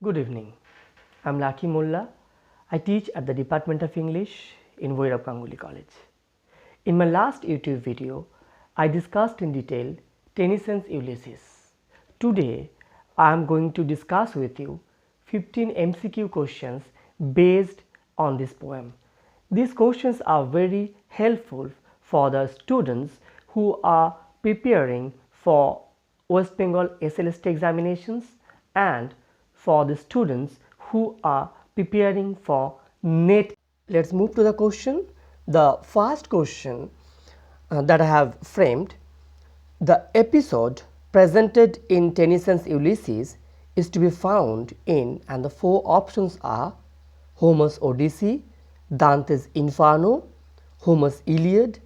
Good evening. I'm Laki Molla. I teach at the Department of English in Voirab Ganguly College. In my last YouTube video, I discussed in detail Tennyson's Ulysses. Today, I am going to discuss with you 15 MCQ questions based on this poem. These questions are very helpful for the students who are preparing for West Bengal SLST examinations and for the students who are preparing for NET. Let's move to the question. The first question that I have framed: the episode presented in Tennyson's Ulysses is to be found in, and the four options are Homer's Odyssey, Dante's Inferno, Homer's Iliad,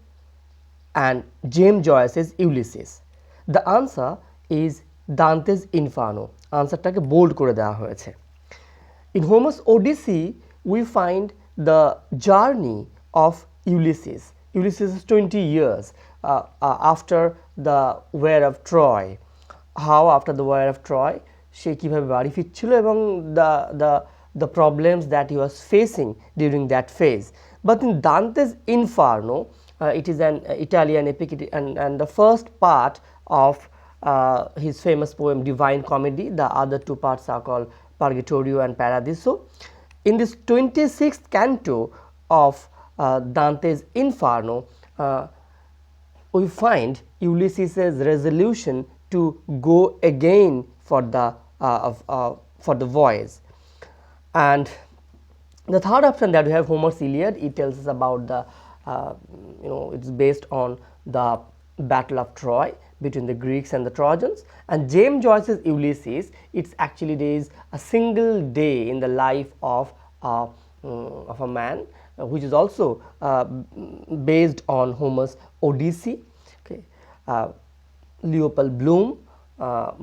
and James Joyce's Ulysses. The answer is Dante's Inferno. আনসারটাকে bold করে দেওয়া হয়েছে। In Homer's Odyssey we find the journey of Ulysses. Ulysses is 20 years after the war of Troy. How after the war of Troy সে কিভাবে বাড়ি ফিরছিল এবং the problems that he was facing during that phase. But in Dante's Inferno, it is an Italian epic, and the first part of his famous poem Divine Comedy. The other two parts are called Purgatorio and Paradiso. In this 26th canto of Dante's Inferno, we find Ulysses' resolution to go again for the voyage. And the third option that we have, Homer's Iliad, it tells us about the it's based on the Battle of Troy between the Greeks and the Trojans. And James Joyce's Ulysses, it's actually there is a single day in the life of a man, which is also based on Homer's Odyssey. Okay, Leopold Bloom,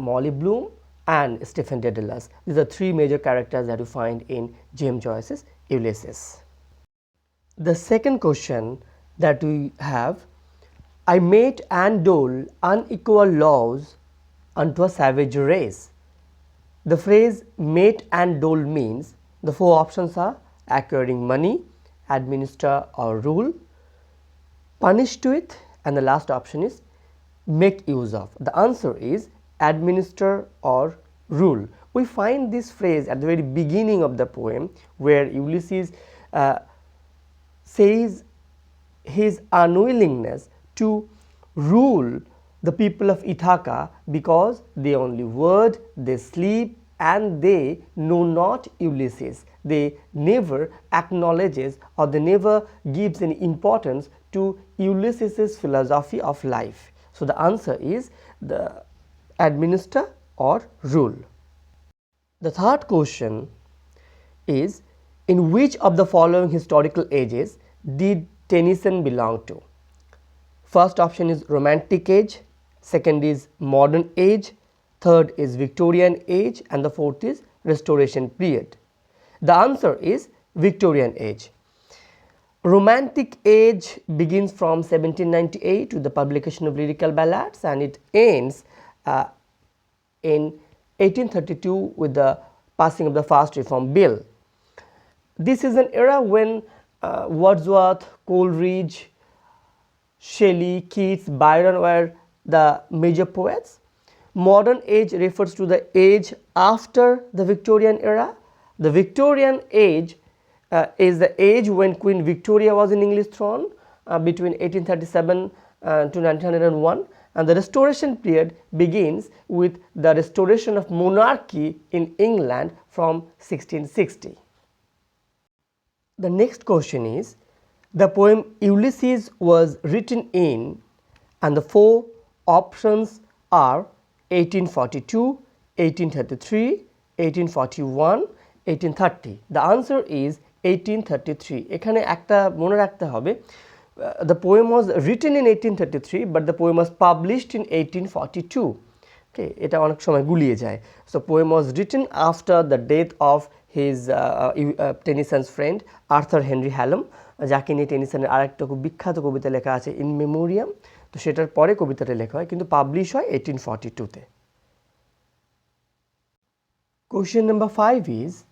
Molly Bloom, and Stephen Dedalus. These are three major characters that you find in James Joyce's Ulysses. The second question that we have: I mate and dole unequal laws unto a savage race. The phrase mate and dole means, the four options are acquiring money, administer or rule, punish to it, and the last option is make use of. The answer is administer or rule. We find this phrase at the very beginning of the poem, where Ulysses says his unwillingness to rule the people of Ithaca because they only word, they sleep, and they know not Ulysses. They never acknowledges or they never gives any importance to Ulysses' philosophy of life. So the answer is the administer or rule. The third question is: in which of the following historical ages did Tennyson belong to? First option is Romantic Age, second is Modern Age, third is Victorian Age, and the fourth is Restoration period. The answer is Victorian Age. Romantic Age begins from 1798 with the publication of lyrical ballads, and it ends in 1832 with the passing of the first Reform Bill. This is an era when Wordsworth, Coleridge, Shelley, Keats, Byron were the major poets. Modern Age refers to the age after the Victorian era. The Victorian Age is the age when Queen Victoria was in English throne between 1837 to 1901, and the Restoration period begins with the restoration of monarchy in England from 1660. The next question is: the poem Ulysses was written in, and the four options are 1842, 1833, 1841, 1830. The answer is 1833. এখানে একটা মনে রাখতে হবে, the poem was written in 1833 but the poem was published in 1842. Okay, এটা অনেক সময় গুলিয়ে যায়. So poem was written after the death of his Tennyson's friend Arthur Henry Hallam, যাকে নিয়ে টেনিসনের আরেকটা খুব বিখ্যাত কবিতা লেখা আছে ইন মেমোরিয়াম। তো সেটার পরে কবিতাটা লেখা হয়, কিন্তু পাবলিশ হয় 1842-তে। Question number 5 is,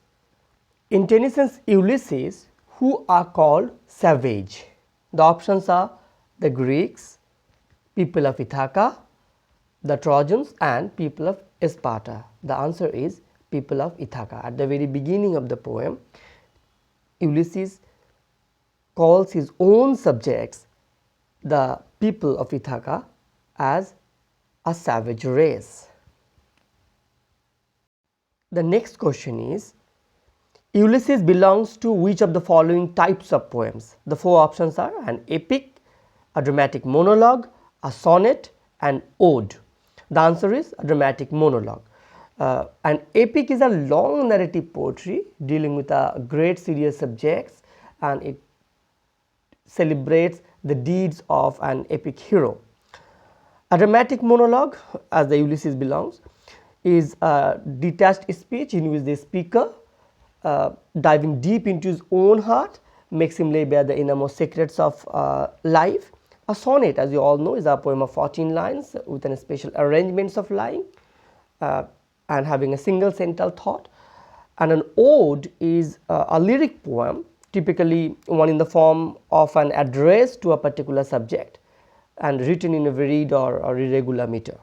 in Tennyson's Ulysses, who are called savage? The options are the Greeks, people of Ithaca, the Trojans and people of Sparta. The answer is people of Ithaca. At the very beginning of the poem, Ulysses calls his own subjects, the people of Ithaca, as a savage race. The next question is, Ulysses belongs to which of the following types of poems? The four options are an epic, a dramatic monologue, a sonnet and ode. The answer is a dramatic monologue. An epic is a long narrative poetry dealing with a great serious subjects, and it celebrates the deeds of an epic hero. A dramatic monologue, as the Ulysses belongs, is a detached speech in which the speaker, diving deep into his own heart, makes him lay bare the innermost secrets of life. A sonnet, as you all know, is a poem of 14 lines with an special arrangements of line and having a single central thought. And an ode is a lyric poem, typically one in the form of an address to a particular subject and written in a varied or irregular meter.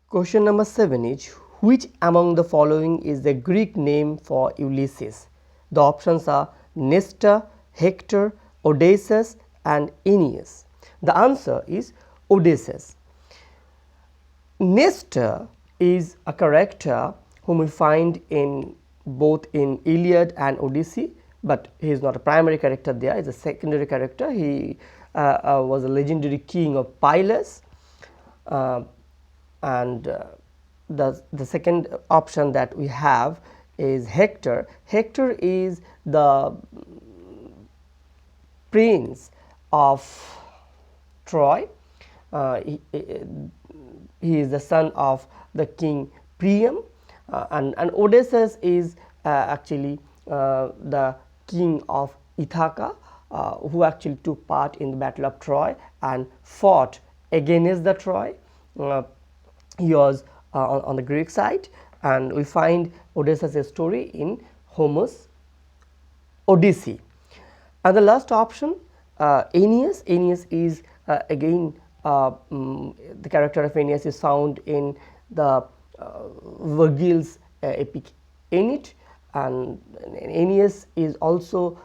Question number 7 is, which among the following is the Greek name for Ulysses? The options are Nestor, Hector, Odysseus and Aeneas. The answer is Odysseus. Nestor is a character whom we find in both in Iliad and Odyssey, but he is not a primary character there, he is a secondary character. He was a legendary king of Pylos, and the second option that we have is Hector. Hector is the prince of Troy. He is the son of the king Priam, and Odysseus is actually the king of Ithaca, who actually took part in the battle of Troy and fought against the Troy. He was on the Greek side, and we find Odysseus' story in Homer's Odyssey. And the last option, Aeneas. Aeneas is again the character of Aeneas is found in the Virgil's epic Aeneid, and Aeneas is also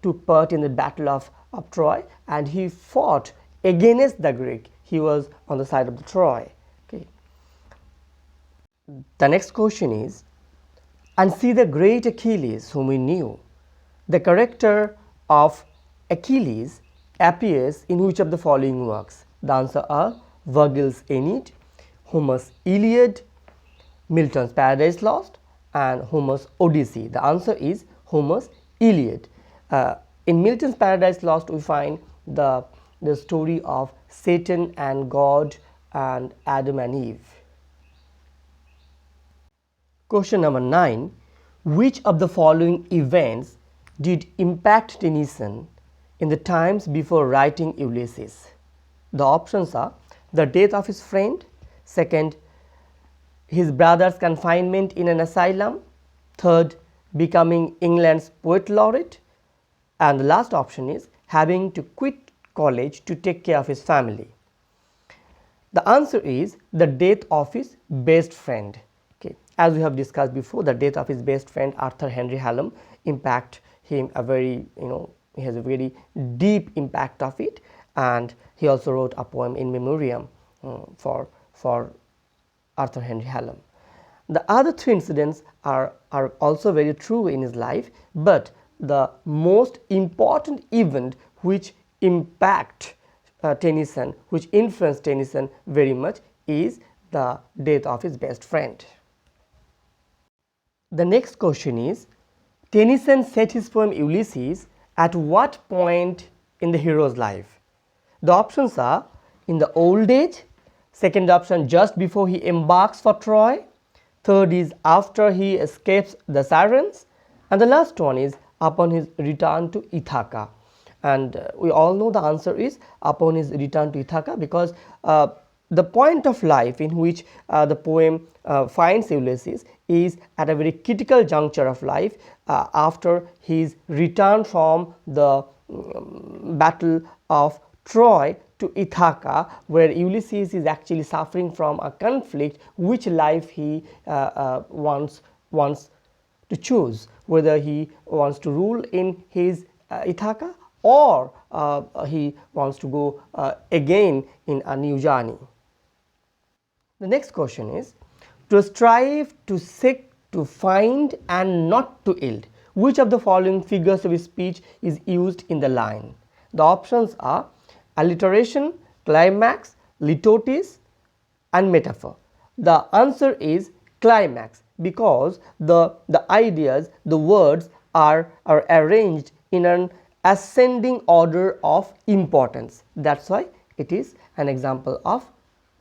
took part in the battle of Troy, and he fought against the Greek. He was on the side of the Troy. Okay. The next question is, and see the great Achilles whom we knew. The character of Achilles appears in which of the following works? The answer are Virgil's Aeneid, Homer's Iliad, Milton's Paradise Lost and Homer's Odyssey. The answer is Homer's Iliad. In Milton's Paradise Lost we find the story of Satan and God and Adam and Eve. Question number 9. Which of the following events did impact Tennyson in the times before writing Ulysses? The options are the death of his friend, second, his brother's confinement in an asylum, third, becoming England's poet laureate, and the last option is having to quit college to take care of his family. The answer is the death of his best friend. Okay. As we have discussed before, the death of his best friend Arthur Henry Hallam impact him a very, he has a very deep impact of it, and he also wrote a poem in memoriam for Arthur Henry Hallam. The other three incidents are also very true in his life, but the most important event which impact Tennyson, which influenced Tennyson very much, is the death of his best friend. The next question is, Tennyson set his poem Ulysses at what point in the hero's life? The options are in the old age, second option just before he embarks for Troy, third is after he escapes the Sirens, and the last one is upon his return to Ithaca. And we all know the answer is upon his return to Ithaca, because the point of life in which the poem finds Ulysses is at a very critical juncture of life after his return from the battle of Troy to Ithaca, where Ulysses is actually suffering from a conflict which life he wants to choose, whether he wants to rule in his Ithaca or he wants to go again in a new journey. The next question is, to strive, to seek, to find and not to yield. Which of the following figures of speech is used in the line? The options are alliteration, climax, litotes and metaphor. The answer is climax, because the ideas, the words are arranged in an ascending order of importance. That's why it is an example of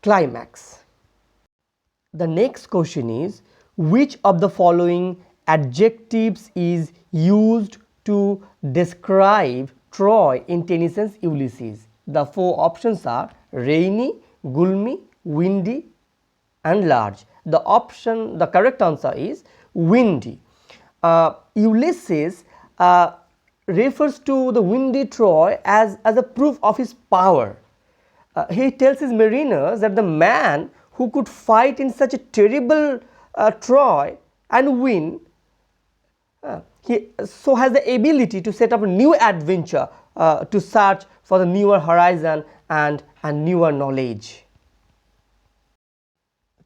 climax. The next question is, which of the following adjectives is used to describe Troy in Tennyson's Ulysses? The four options are rainy, gloomy, windy and large. The correct answer is windy. Ulysses refers to the windy Troy as a proof of his power. He tells his mariners that the man who could fight in such a terrible Troy and win, he so has the ability to set up a new adventure, to search for the newer horizon and newer knowledge.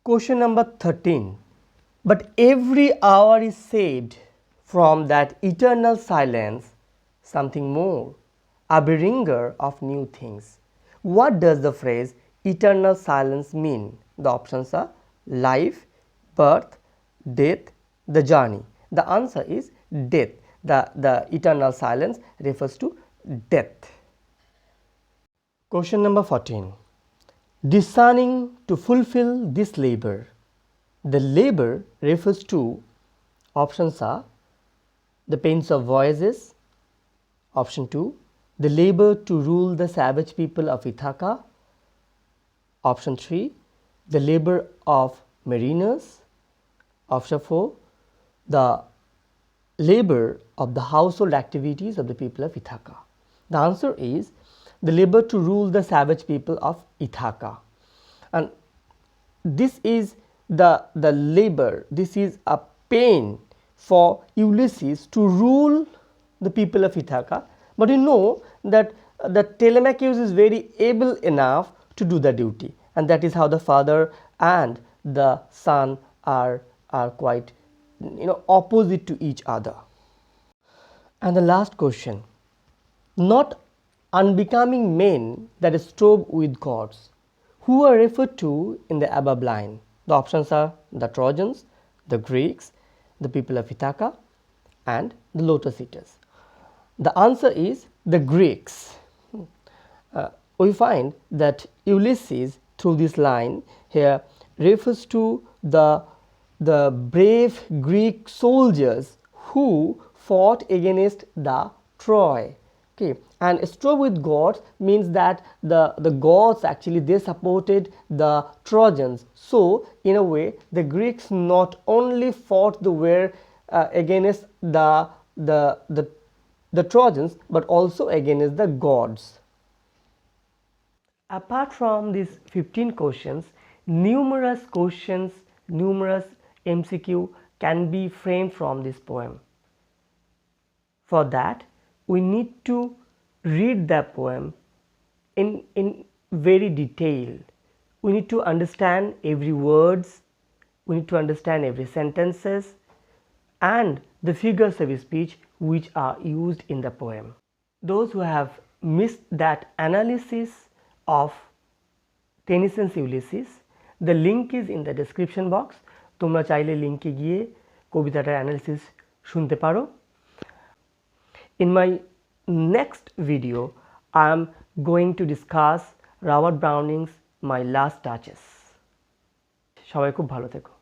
Question number 13. But every hour is saved from that eternal silence, something more, a bringer of new things. What does the phrase eternal silence mean? The options are life, birth, death, the journey. The answer is death. The eternal silence refers to death. Question number 14. Discerning, to fulfill this labor. The labor refers to, options are the pains of voyages, option 2, the labor to rule the savage people of Ithaca, option 3, the labor of mariners, option 4, the labor of the household activities of the people of Ithaca. The answer is the labor to rule the savage people of Ithaca. And this is the labor, this is a pain for Ulysses to rule the people of Ithaca, but you know that Telemachus is very able enough to do the duty, and that is how the father and the son are quite opposite to each other. And the last question, not unbecoming men that strove with gods, who are referred to in the above line? The options are the Trojans, the Greeks, the people of Ithaca and the lotus eaters. The answer is the Greeks. We find that Ulysses through this line here refers to the brave Greek soldiers who fought against the Troy. Okay. And strove with gods means that the gods actually they supported the Trojans. So in a way the Greeks not only fought the war against the Trojans but also against the gods. Apart from these 15 questions, numerous MCQ can be framed from this poem. For that we need to read the poem in very detail. We need to understand every words, we need to understand every sentences and the figures of speech which are used in the poem. Those who have missed that analysis of Tennyson's Ulysses, the link is in the description box. তোমরা চাইলে লিংকে গিয়ে কবিতাটার analysis শুনতে পারো। In my next video, I am going to discuss Robert Browning's My Last Touches. সবাই খুব ভালো থেকো।